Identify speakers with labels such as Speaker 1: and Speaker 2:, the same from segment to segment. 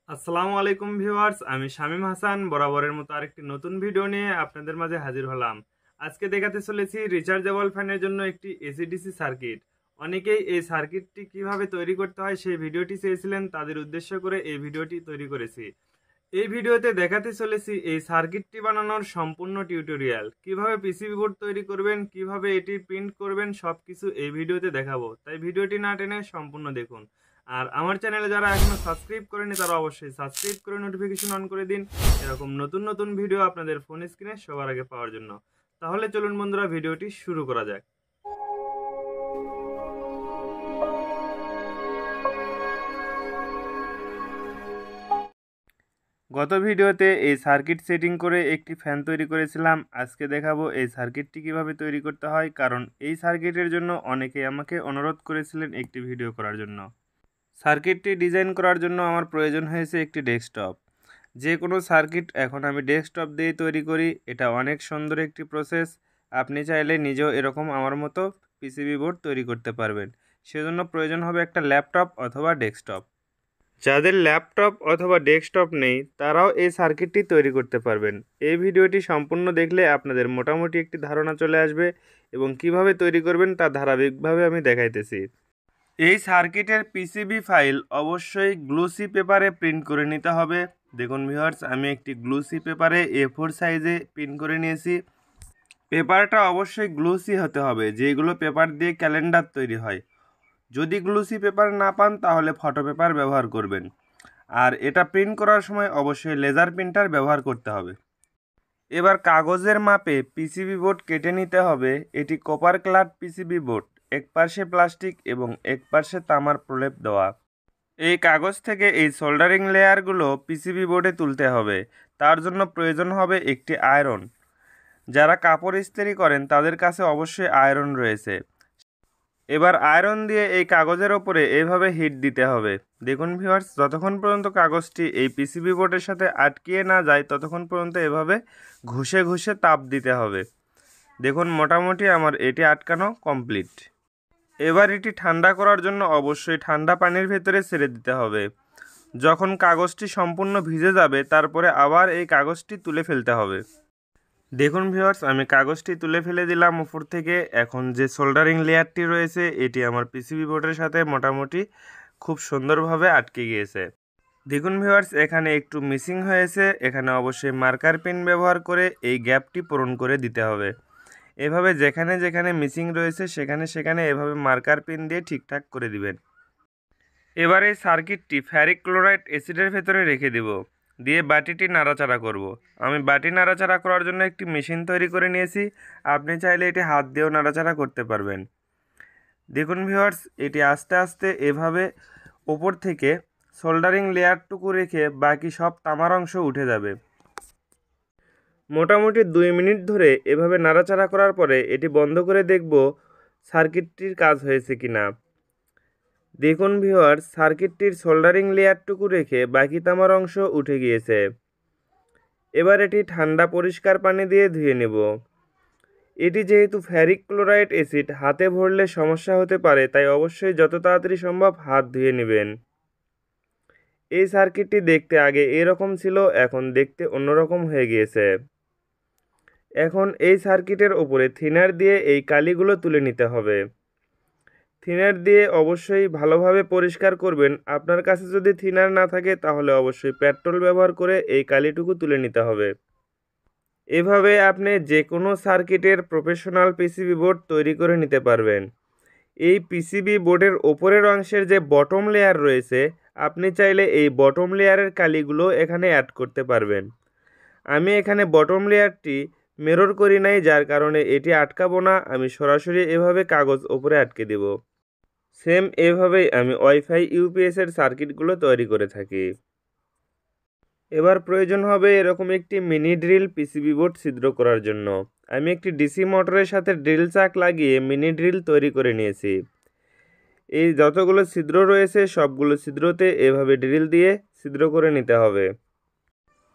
Speaker 1: আসসালামু আলাইকুম ভিউয়ার্স, আমি শামীম হাসান বরাবরের মতো আরেকটি নতুন ভিডিও নিয়ে আপনাদের মাঝে হাজির হলাম। আজকে দেখাতে চলেছি রিচার্জেবল ফ্যানের জন্য একটি এসিডিসি সার্কিট। অনেকেই এই সার্কিটটি কিভাবে তৈরি করতে হয় সেই ভিডিওটি চেয়েছিলেন, তাদের উদ্দেশ্য করে এই ভিডিওটি তৈরি করেছি। এই ভিডিওতে দেখাতে চলেছি এই সার্কিটটি বানানোর সম্পূর্ণ টিউটোরিয়াল, কিভাবে পিসিবি বোর্ড তৈরি করবেন, কিভাবে এটি প্রিন্ট করবেন, সবকিছু এই ভিডিওতে দেখাবো। তাই ভিডিওটি না টেনে সম্পূর্ণ দেখুন। আর আমার চ্যানেলে যারা এখনো সাবস্ক্রাইব করেনি তারা অবশ্যই সাবস্ক্রাইব করে নোটিফিকেশন অন করে দিন, এরকম নতুন নতুন ভিডিও আপনাদের ফোন স্ক্রিনে সবার আগে পাওয়ার জন্য। তাহলে চলুন বন্ধুরা, ভিডিওটি শুরু করা যাক। গত ভিডিওতে এই সার্কিট সেটিং করে একটি ফ্যান তৈরি করেছিলাম। আজকে দেখাবো এই সার্কিটটি কিভাবে তৈরি করতে হয়, কারণ এই সার্কিটের জন্য অনেকেই আমাকে অনুরোধ করেছিলেন একটি ভিডিও করার জন্য। সার্কিটটি ডিজাইন করার জন্য আমার প্রয়োজন হয়েছে একটি ডেস্কটপ। যে কোনো সার্কিট এখন আমি ডেস্কটপ দিয়ে তৈরি করি, এটা অনেক সুন্দর একটি প্রসেস। আপনি চাইলে নিজেও এরকম আমার মতো পিসিবি বোর্ড তৈরি করতে পারবেন। সেজন্য প্রয়োজন হবে একটা ল্যাপটপ অথবা ডেস্কটপ। যাদের ল্যাপটপ অথবা ডেস্কটপ নেই তারাও এই সার্কিটটি তৈরি করতে পারবেন। এই ভিডিওটি সম্পূর্ণ দেখলে আপনাদের মোটামুটি একটি ধারণা চলে আসবে এবং কিভাবে তৈরি করবেন তা ধারাবাহিকভাবে আমি দেখাইতেছি। এই সার্কিটের পিসিবি ফাইল অবশ্যই গ্লুসি পেপারে প্রিন্ট করে নিতে হবে। দেখুন ভিউয়ার্স, আমি একটি গ্লুসি পেপারে A4 সাইজে প্রিন্ট করে নিয়েছি। পেপারটা অবশ্যই গ্লুসি হতে হবে, যেগুলো পেপার দিয়ে ক্যালেন্ডার তৈরি হয়। যদি গ্লুসি পেপার না পান তাহলে ফটো পেপার ব্যবহার করবেন। আর এটা প্রিন্ট করার সময় অবশ্যই লেজার প্রিন্টার ব্যবহার করতে হবে। এবার কাগজের মাপে পিসিবি বোর্ড কেটে নিতে হবে। এটি কপার ক্লাড পিসিবি বোর্ড, এক পার্শ্বে প্লাস্টিক এবং এক পার্শ্বে তামার প্রলেপ দেওয়া। এই কাগজ থেকে এই সোল্ডারিং লেয়ারগুলো পিসিবি বোর্ডে তুলতে হবে। তার জন্য প্রয়োজন হবে একটি আয়রন। যারা কাপড় ইস্ত্রি করেন তাদের কাছে অবশ্যই আয়রন রয়েছে। এবার আয়রন দিয়ে এই কাগজের ওপরে এইভাবে হিট দিতে হবে। দেখুন ভিউয়ার্স, যতক্ষণ পর্যন্ত কাগজটি এই পিসিবি বোর্ডের সাথে আটকিয়ে না যায় ততক্ষণ পর্যন্ত এভাবে ঘষে ঘষে তাপ দিতে হবে। দেখুন মোটামুটি আমার এটি আটকানো কমপ্লিট। এবার এটি ঠান্ডা করার জন্য অবশ্যই ঠান্ডা পানির ভেতরে ছেড়ে দিতে হবে। যখন কাগজটি সম্পূর্ণ ভিজে যাবে তারপরে আবার এই কাগজটি তুলে ফেলতে হবে। দেখুন ভিউয়ার্স, আমি কাগজটি তুলে ফেলে দিলাম উপর থেকে। এখন যে সোল্ডারিং লেয়ারটি রয়েছে এটি আমার পিসিবি বোর্ডের সাথে মোটামুটি খুব সুন্দরভাবে আটকে গিয়েছে। দেখুন ভিউয়ার্স, এখানে একটু মিসিং হয়েছে। এখানে অবশ্যই মার্কার পেন ব্যবহার করে এই গ্যাপটি পূরণ করে দিতে হবে। এভাবে যেখানে যেখানে মিসিং রয়েছে সেখানে সেখানে এভাবে মার্কার পেন দিয়ে ঠিকঠাক করে দিবেন। এবার এই সার্কিটটি ফেরিক ক্লোরাইড অ্যাসিডের ভেতরে রেখে দেব, দিয়ে বাটিটি নাড়াচাড়া করব। আমি বাটি নাড়াচাড়া করার জন্য একটি মেশিন তৈরি করে নিয়েছি। আপনি চাইলে এটি হাত দিয়েও নাড়াচাড়া করতে পারবেন। দেখুন ভিউয়ার্স, এটি আস্তে আস্তে এভাবে ওপর থেকে সোল্ডারিং লেয়ারটুকু রেখে বাকি সব তামার অংশ উঠে যাবে। মোটামুটি 2 মিনিট ধরে এভাবে নাড়াচাড়া করার পরে এটি বন্ধ করে দেখব সার্কিটটির কাজ হয়েছে কিনা। দেখুন ভিউয়ার্স, সার্কিটটির সোল্ডারিং লেয়ারটুকু রেখে বাকি তামার অংশ উঠে গিয়েছে। এবার এটি ঠান্ডা পরিষ্কার পানি দিয়ে ধুয়ে নেব। এটি যেহেতু ফেরিক ক্লোরাইড অ্যাসিড, হাতে ভরলে সমস্যা হতে পারে, তাই অবশ্যই যত তাড়াতাড়ি সম্ভব হাত ধুয়ে নেবেন। এই সার্কিটটি দেখতে আগে এরকম ছিল, এখন দেখতে অন্যরকম হয়ে গিয়েছে। এখন এই সার্কিটের ওপরে থিনার দিয়ে এই কালিগুলো তুলে নিতে হবে। থিনার দিয়ে অবশ্যই ভালোভাবে পরিষ্কার করবেন। আপনার কাছে যদি থিনার না থাকে তাহলে অবশ্যই পেট্রোল ব্যবহার করে এই কালিটুকু তুলে নিতে হবে। এভাবে আপনি যে কোনো সার্কিটের প্রফেশনাল পিসিবি বোর্ড তৈরি করে নিতে পারবেন। এই পিসিবি বোর্ডের ওপরের অংশের যে বটম লেয়ার রয়েছে, আপনি চাইলে এই বটম লেয়ারের কালিগুলো এখানে অ্যাড করতে পারবেন। আমি এখানে বটম লেয়ারটি মিরর করি নাই, যার কারণে এটি আটকাবো না। আমি সরাসরি এভাবে কাগজ ওপরে আটকে দেব। সেম এভাবেই আমি ওয়াইফাই ইউপিএসের সার্কিটগুলো তৈরি করে থাকি। এবার প্রয়োজন হবে এরকম একটি মিনি ড্রিল পিসিবি বোর্ড ছিদ্র করার জন্য। আমি একটি ডিসি মোটরের সাথে ড্রিল চাক লাগিয়ে মিনি ড্রিল তৈরি করে নিয়েছি। এই যতগুলো ছিদ্র রয়েছে সবগুলো ছিদ্রতে এভাবে ড্রিল দিয়ে ছিদ্র করে নিতে হবে।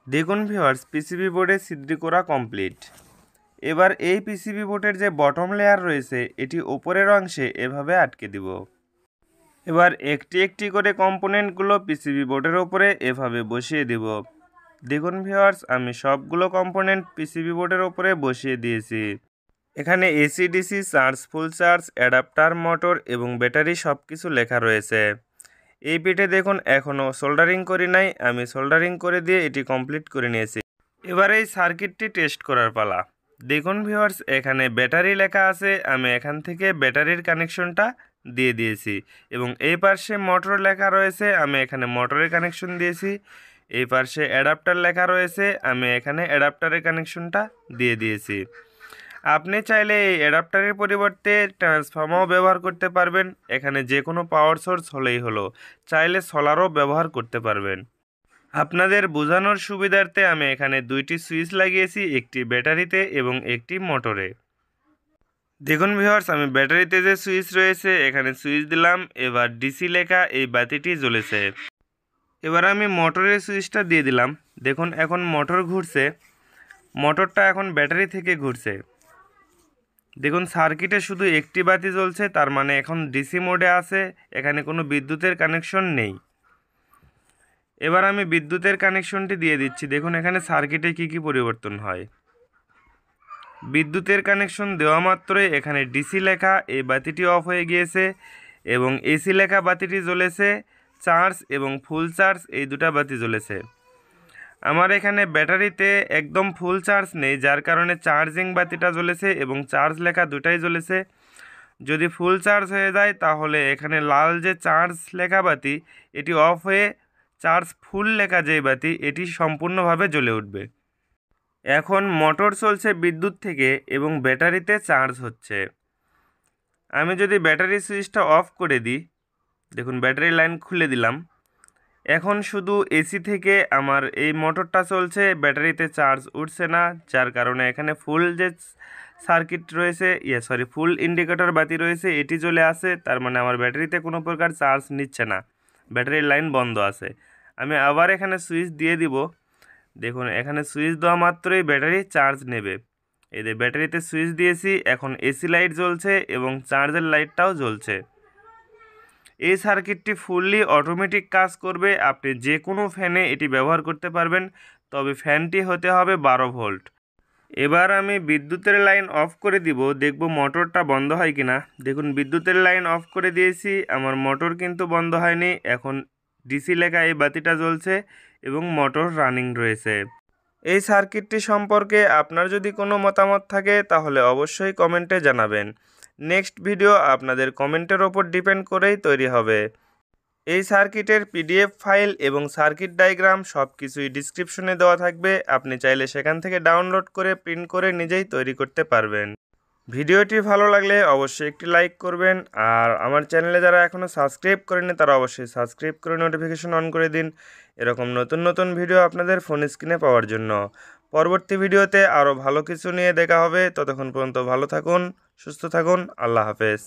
Speaker 1: দেখুন ভিউয়ার্স, পিসিবি বোর্ডে ছিদ্র করা কমপ্লিট। এবার এই পিসিবি বোর্ডের যে বটম লেয়ার রয়েছে এটি ওপরের অংশে এভাবে আটকে দিব। এবার একটি একটি করে কম্পোনেন্টগুলো পিসিবি বোর্ডের ওপরে এভাবে বসিয়ে দেব। দেখুন ভিউয়ার্স, আমি সবগুলো কম্পোনেন্ট পিসিবি বোর্ডের ওপরে বসিয়ে দিয়েছি। এখানে AC DC charge, full charge, adapter, motor এবং ব্যাটারি সব কিছু লেখা রয়েছে। এই পিঠে দেখুন এখনও সোল্ডারিং করি নাই, আমি সোল্ডারিং করে দিয়ে এটি কমপ্লিট করে নিয়েছি। এবার এই সার্কিটটি টেস্ট করার পালা। দেখুন ভিউয়ার্স, এখানে ব্যাটারি লেখা আছে, আমি এখান থেকে ব্যাটারির কানেকশনটা দিয়ে দিয়েছি এবং এই পাশে মোটর লেখা রয়েছে, আমি এখানে মোটরের কানেকশন দিয়েছি। এই পাশে অ্যাডাপ্টার লেখা রয়েছে, আমি এখানে অ্যাডাপ্টারের কানেকশনটা দিয়ে দিয়েছি। আপনি চাইলে এই অ্যাডাপ্টারের পরিবর্তে ট্রান্সফর্মারও ব্যবহার করতে পারবেন, এখানে যে কোনো পাওয়ার সোর্স হলেই হলো, চাইলে সোলারও ব্যবহার করতে পারবেন। আপনাদের বোঝানোর সুবিধার্থে আমি এখানে দুইটি সুইচ লাগিয়েছি, একটি ব্যাটারিতে এবং একটি মোটরে। দেখুন ভিউয়ার্স, আমি ব্যাটারিতে যে সুইচ রয়েছে এখানে সুইচ দিলাম, এবার ডিসি লেখা এই বাতিটি জ্বলেছে। এবার আমি মোটরের সুইচটা দিয়ে দিলাম। দেখুন এখন মোটর ঘুরছে, মোটরটা এখন ব্যাটারি থেকে ঘুরছে। দেখুন সার্কিটে শুধু একটি বাতি জ্বলছে, তার মানে এখন ডিসি মোডে আছে, এখানে কোনো বিদ্যুতের কানেকশন নেই। এবার আমি বিদ্যুতের কানেকশনটি দিয়ে দিচ্ছি। দেখুন এখানে সার্কিটে কি পরিবর্তন হয়। বিদ্যুতের কানেকশন দেওয়া মাত্রই এখানে ডিসি লেখা এই বাতিটি অফ হয়ে গিয়েছে এবং এসি লেখা বাতিটি জ্বলেছে, চার্জ এবং ফুল চার্জ এই দুটা বাতি জ্বলেছে। আমার এখানে ব্যাটারিতে একদম ফুল চার্জ নেই, যার কারণে চার্জিং বাতিটা জ্বলেছে এবং চার্জ লেখা দুটাই জ্বলেছে। যদি ফুল চার্জ হয়ে যায় তাহলে এখানে লাল যে চার্জ লেখা বাতি এটি অফ হয়ে চার্জ ফুল লেখা যে বাতি এটি সম্পূর্ণভাবে জ্বলে উঠবে। এখন মোটর চলছে বিদ্যুৎ থেকে এবং ব্যাটারিতে চার্জ হচ্ছে। আমি যদি ব্যাটারি সুইচটা অফ করে দিই, দেখুন ব্যাটারি লাইন খুলে দিলাম, এখন শুধু এসি থেকে আমার এই মোটরটা চলছে, ব্যাটারিতে চার্জ উঠছে না, যার কারণে এখানে ফুল যে সার্কিট রয়েছে ফুল ইন্ডিকেটর বাতি রয়েছে এটি জ্বলে আছে, তার মানে আমার ব্যাটারিতে কোনো প্রকার চার্জ নিচ্ছে না, ব্যাটারির লাইন বন্ধ আছে। আমি আবার এখানে সুইচ দিয়ে দিব। দেখুন এখানে সুইচ দেওয়া মাত্রই ব্যাটারি চার্জ নেবে। এই যে ব্যাটারিতে সুইচ দিয়েছি, এখন এসি লাইট জ্বলছে এবং চার্জের লাইটটাও জ্বলছে। এই সার্কিটটি ফুললি অটোমেটিক কাজ করবে, আপনি যে কোনো ফ্যানে এটি ব্যবহার করতে পারবেন, তবে ফ্যানটি হতে হবে 12 ভোল্ট। এবার আমি বিদ্যুতের লাইন অফ করে দিব, দেখব মোটরটা বন্ধ হয় কিনা। দেখুন বিদ্যুতের লাইন অফ করে দিয়েছি, আমার মোটর কিন্তু বন্ধ হয়নি, এখন ডিসি লেখা এই বাতিটা জ্বলছে এবং মোটর রানিং রয়েছে। এই সার্কিটটি সম্পর্কে আপনার যদি কোনো মতামত থাকে তাহলে অবশ্যই কমেন্টে জানাবেন। নেক্সট ভিডিও আপনাদের কমেন্টের ওপর ডিপেন্ড করেই তৈরি হবে। এই সার্কিটের পিডিএফ ফাইল এবং সার্কিট ডায়াগ্রাম সব কিছুই ডিসক্রিপশনে দেওয়া থাকবে, আপনি চাইলে সেখান থেকে ডাউনলোড করে প্রিন্ট করে নিজেই তৈরি করতে পারবেন। ভিডিওটি ভালো লাগলে অবশ্যই একটি লাইক করবেন, আর আমার চ্যানেলে যারা এখনও সাবস্ক্রাইব করেনি তারা অবশ্যই সাবস্ক্রাইব করে নোটিফিকেশন অন করে দিন, এরকম নতুন নতুন ভিডিও আপনাদের ফোন স্ক্রিনে পাওয়ার জন্য। পরবর্তী ভিডিওতে আরও ভালো কিছু নিয়ে দেখা হবে, ততক্ষণ পর্যন্ত ভালো থাকুন, সুস্থ থাকুন, আল্লাহ হাফেজ।